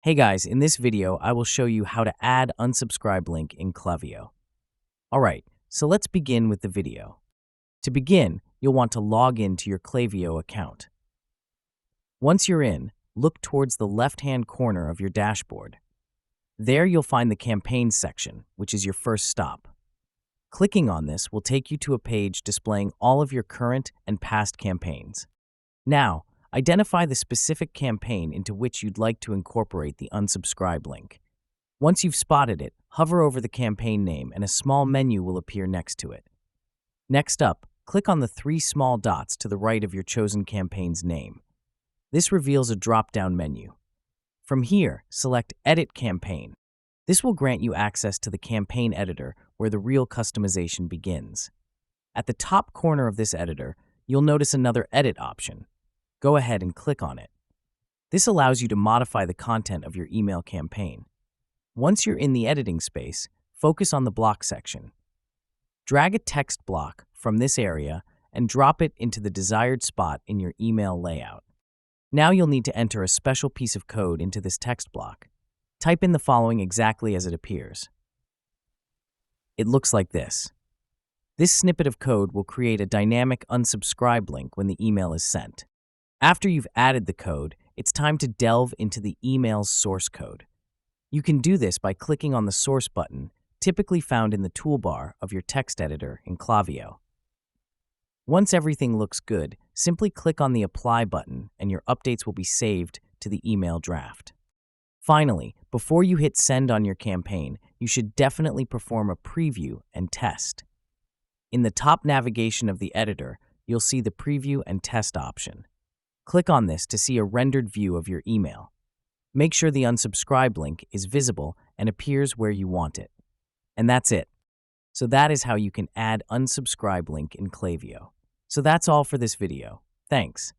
Hey guys, in this video, I will show you how to add unsubscribe link in Klaviyo. Alright, so let's begin with the video. To begin, you'll want to log in to your Klaviyo account. Once you're in, look towards the left-hand corner of your dashboard. There you'll find the campaigns section, which is your first stop. Clicking on this will take you to a page displaying all of your current and past campaigns. Now, identify the specific campaign into which you'd like to incorporate the unsubscribe link. Once you've spotted it, hover over the campaign name and a small menu will appear next to it. Next up, click on the three small dots to the right of your chosen campaign's name. This reveals a drop-down menu. From here, select Edit Campaign. This will grant you access to the campaign editor where the real customization begins. At the top corner of this editor, you'll notice another Edit option. Go ahead and click on it. This allows you to modify the content of your email campaign. Once you're in the editing space, focus on the block section. Drag a text block from this area and drop it into the desired spot in your email layout. Now you'll need to enter a special piece of code into this text block. Type in the following exactly as it appears. It looks like this. This snippet of code will create a dynamic unsubscribe link when the email is sent. After you've added the code, it's time to delve into the email's source code. You can do this by clicking on the source button, typically found in the toolbar of your text editor in Klaviyo. Once everything looks good, simply click on the Apply button and your updates will be saved to the email draft. Finally, before you hit send on your campaign, you should definitely perform a preview and test. In the top navigation of the editor, you'll see the preview and test option. Click on this to see a rendered view of your email. Make sure the unsubscribe link is visible and appears where you want it. And that's it. So that is how you can add unsubscribe link in Klaviyo. So that's all for this video. Thanks.